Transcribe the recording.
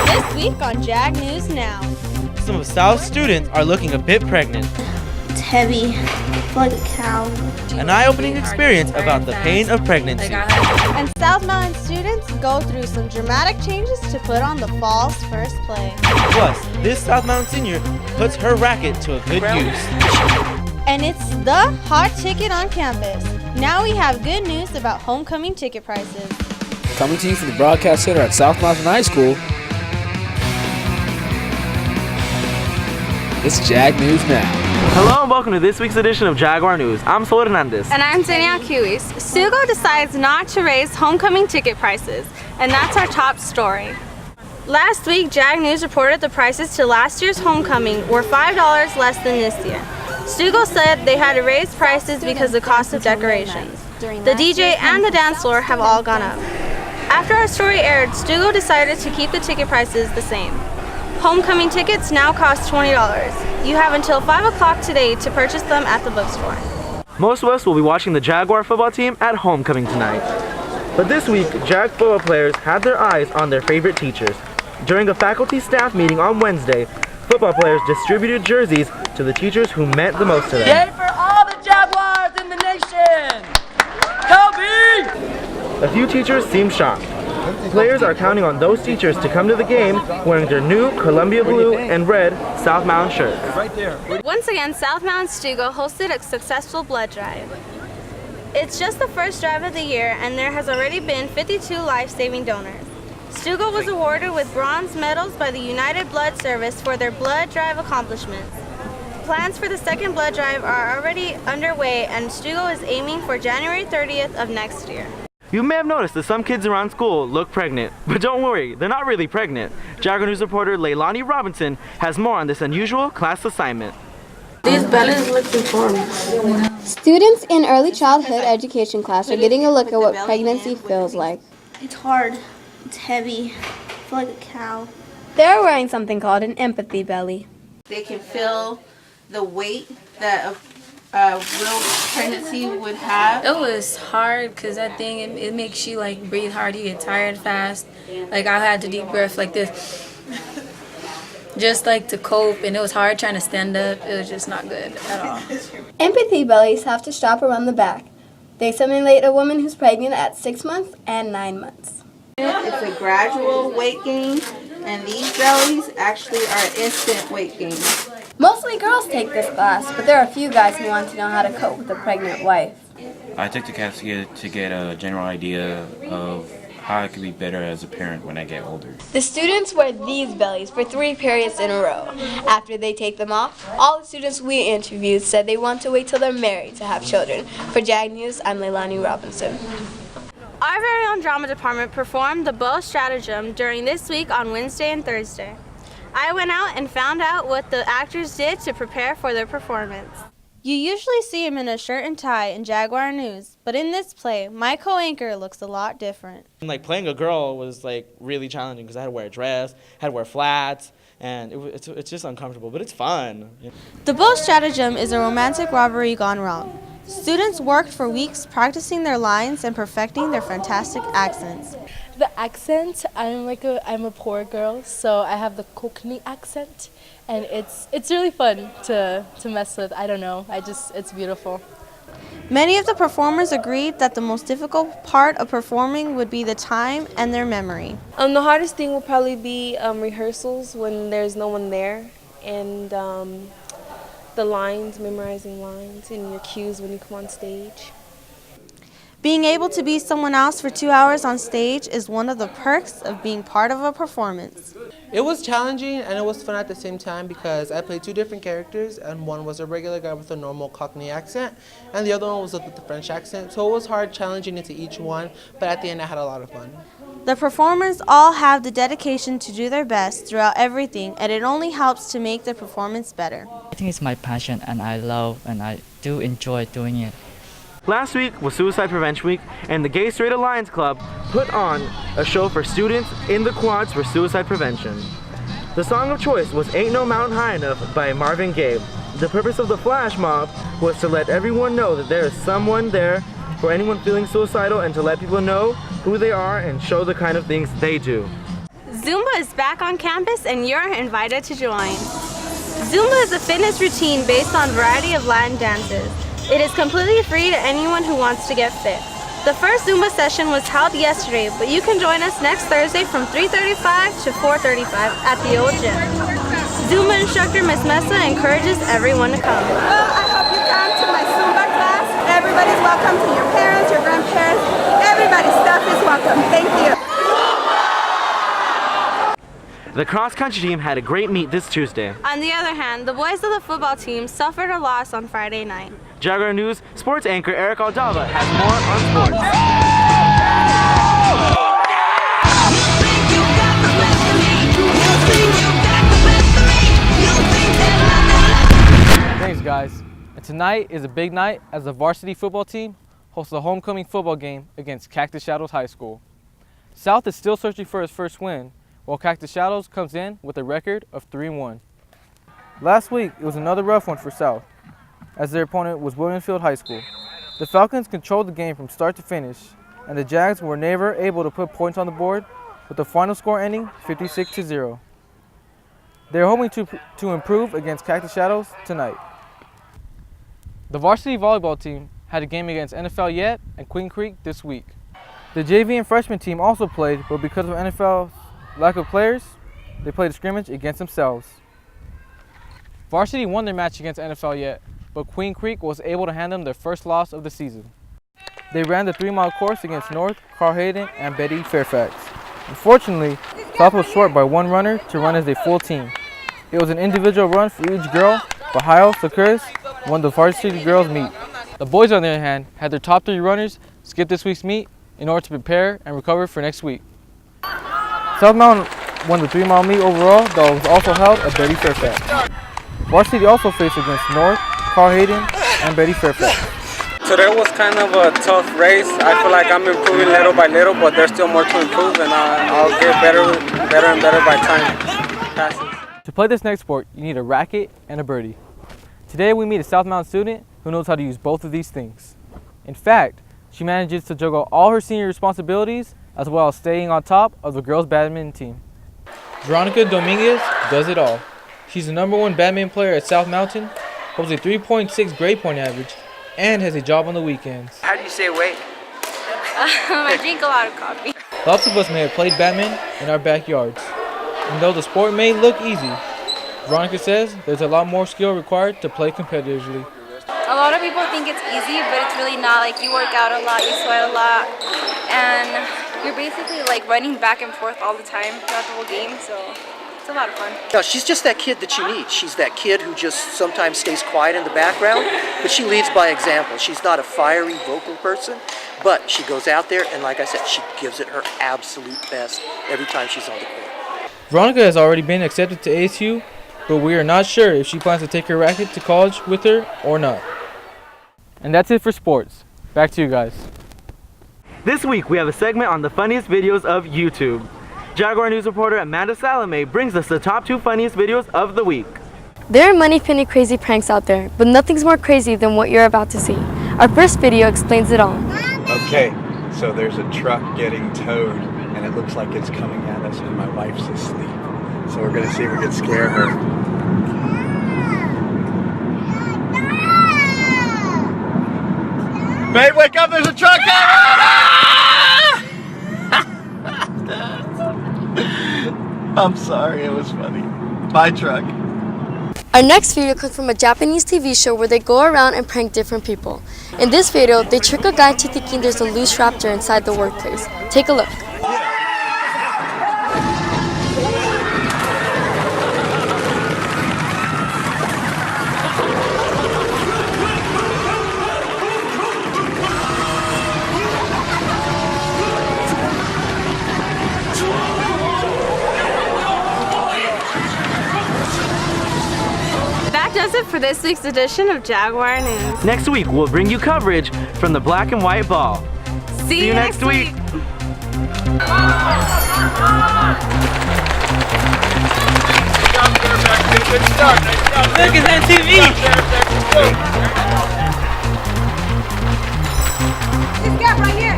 This week on Jag News Now. Some of South's students are looking a bit pregnant. It's heavy, like a cow. An eye-opening experience about the pain of pregnancy. And South Mountain students go through some dramatic changes to put on the fall's first play. Plus, this South Mountain senior puts her racket to a good use. And it's the hot ticket on campus. Now we have good news about homecoming ticket prices. Coming to you from the Broadcast Center at South Mountain High School, it's Jag News Now. Hello and welcome to this week's edition of Jaguar News. I'm Sol Hernandez. And I'm Danielle Kiwis. Stugo decides not to raise homecoming ticket prices, and that's our top story. Last week, Jag News reported the prices to last year's homecoming were $5 less than this year. Stugo said they had to raise prices because of the cost of decorations. The DJ and the dance floor have all gone up. After our story aired, Stugo decided to keep the ticket prices the same. Homecoming tickets now cost $20. You have until 5 o'clock today to purchase them at the bookstore. Most of us will be watching the Jaguar football team at homecoming tonight. But this week, Jag football players had their eyes on their favorite teachers. During a faculty staff meeting on Wednesday, football players distributed jerseys to the teachers who meant the most to them. Yay for all the Jaguars in the nation! Go Bees! A few teachers seemed shocked. Players are counting on those teachers to come to the game wearing their new Columbia blue and red South Mountain shirts. Once again, South Mountain Stugo hosted a successful blood drive. It's just the first drive of the year, and there has already been 52 life-saving donors. Stugo was awarded with bronze medals by the United Blood Service for their blood drive accomplishments. Plans for the second blood drive are already underway, and Stugo is aiming for January 30th of next year. You may have noticed that some kids around school look pregnant, but don't worry, they're not really pregnant. Jaguar News reporter Leilani Robinson has more on this unusual class assignment. These bellies look deformed. Students in early childhood education class are getting a look at what pregnancy feels like. It's hard. It's heavy. I feel like a cow. They're wearing something called an empathy belly. They can feel the weight that a real pregnancy would have. It was hard because that thing, it makes you like breathe hard, you get tired fast. Like I had to deep breath like this, just like to cope, and it was hard trying to stand up. It was just not good at all. Empathy bellies have to stop around the back. They simulate a woman who's pregnant at 6 months and 9 months. It's a gradual weight gain, and these bellies actually are instant weight gain. Mostly girls take this class, but there are a few guys who want to know how to cope with a pregnant wife. I took the class to get a general idea of how I could be better as a parent when I get older. The students wear these bellies for 3 periods in a row. After they take them off, all the students we interviewed said they want to wait till they're married to have children. For Jag News, I'm Leilani Robinson. Our very own drama department performed the bow stratagem during this week on Wednesday and Thursday. I went out and found out what the actors did to prepare for their performance. You usually see him in a shirt and tie in Jaguar News, but in this play, my co-anchor looks a lot different. Like playing a girl was like really challenging because I had to wear a dress, had to wear flats, and it's just uncomfortable, but it's fun. The bow stratagem is a romantic robbery gone wrong. Students worked for weeks practicing their lines and perfecting their fantastic accents. The accent, I'm a poor girl, so I have the Cockney accent, and it's really fun to mess with. I don't know, it's beautiful. Many of the performers agreed that the most difficult part of performing would be the time and their memory. The hardest thing will probably be rehearsals when there's no one there, and the lines, memorizing lines, and your cues when you come on stage. Being able to be someone else for 2 hours on stage is one of the perks of being part of a performance. It was challenging and it was fun at the same time because I played 2 different characters, and one was a regular guy with a normal Cockney accent and the other one was with the French accent. So it was hard challenging into each one, but at the end I had a lot of fun. The performers all have the dedication to do their best throughout everything, and it only helps to make the performance better. I think it's my passion, and I love and I do enjoy doing it. Last week was Suicide Prevention Week, and the Gay Straight Alliance Club put on a show for students in the quads for suicide prevention. The song of choice was Ain't No Mountain High Enough by Marvin Gaye. The purpose of the flash mob was to let everyone know that there is someone there for anyone feeling suicidal and to let people know who they are and show the kind of things they do. Zumba is back on campus and you're invited to join. Zumba is a fitness routine based on a variety of Latin dances. It is completely free to anyone who wants to get fit. The first Zumba session was held yesterday, but you can join us next Thursday from 3:35 to 4:35 at the old gym. Zumba instructor Ms. Mesa encourages everyone to come. Well, I hope you come to my Zumba class. Everybody's welcome, to your parents, your grandparents. Everybody's stuff is welcome. Thank you. The cross-country team had a great meet this Tuesday. On the other hand, the boys of the football team suffered a loss on Friday night. Jaguar News sports anchor Eric Aldava has more on sports. Thanks, guys. And tonight is a big night as the varsity football team hosts a homecoming football game against Cactus Shadows High School. South is still searching for its first win, while Cactus Shadows comes in with a record of 3-1. Last week, it was another rough one for South, as their opponent was Williamsfield High School. The Falcons controlled the game from start to finish, and the Jags were never able to put points on the board, with the final score ending 56-0. They are hoping to improve against Cactus Shadows tonight. The varsity volleyball team had a game against NFL Yet and Queen Creek this week. The JV and freshman team also played, but because of NFL's lack of players, they played a scrimmage against themselves. Varsity won their match against NFL Yet, but Queen Creek was able to hand them their first loss of the season. They ran the 3-mile course against North, Carl Hayden, and Betty Fairfax. Unfortunately, South was short by one runner to run as a full team. It was an individual run for each girl, but Hyle Sakuris won the varsity girls meet. The boys, on the other hand, had their top 3 runners skip this week's meet in order to prepare and recover for next week. South Mountain won the 3-mile meet overall, though it was also held at Betty Fairfax. Varsity also faced against North, Carl Hayden, and Betty Fairfax. Today was kind of a tough race. I feel like I'm improving little by little, but there's still more to improve, and I'll get better and better by time passes. To play this next sport, you need a racket and a birdie. Today we meet a South Mountain student who knows how to use both of these things. In fact, she manages to juggle all her senior responsibilities as well as staying on top of the girls' badminton team. Veronica Dominguez does it all. She's the #1 badminton player at South Mountain, holds a 3.6 grade point average, and has a job on the weekends. How do you stay awake? I drink a lot of coffee. Lots of us may have played badminton in our backyards. And though the sport may look easy, Veronica says there's a lot more skill required to play competitively. A lot of people think it's easy, but it's really not. Like, you work out a lot, you sweat a lot, and you're basically like running back and forth all the time throughout the whole game, so it's a lot of fun. No, she's just that kid that you need. She's that kid who just sometimes stays quiet in the background, but she leads by example. She's not a fiery vocal person, but she goes out there and, like I said, she gives it her absolute best every time she's on the court. Veronica has already been accepted to ASU, but we are not sure if she plans to take her racket to college with her or not. And that's it for sports. Back to you guys. This week we have a segment on the funniest videos of YouTube. Jaguar News reporter Amanda Salome brings us the top 2 funniest videos of the week. There are many penny crazy pranks out there, but nothing's more crazy than what you're about to see. Our first video explains it all. Okay, so there's a truck getting towed, and it looks like it's coming at us, and my wife's asleep. So we're gonna see if we can scare her. Babe, wake up, there's a truck I'm sorry, it was funny. Bye, truck. Our next video comes from a Japanese TV show where they go around and prank different people. In this video, they trick a guy into thinking there's a loose raptor inside the workplace. Take a look. That does it for this week's edition of Jaguar News. Next week we'll bring you coverage from the black and white ball. See you next week. Look, it's on TV. This gap right here.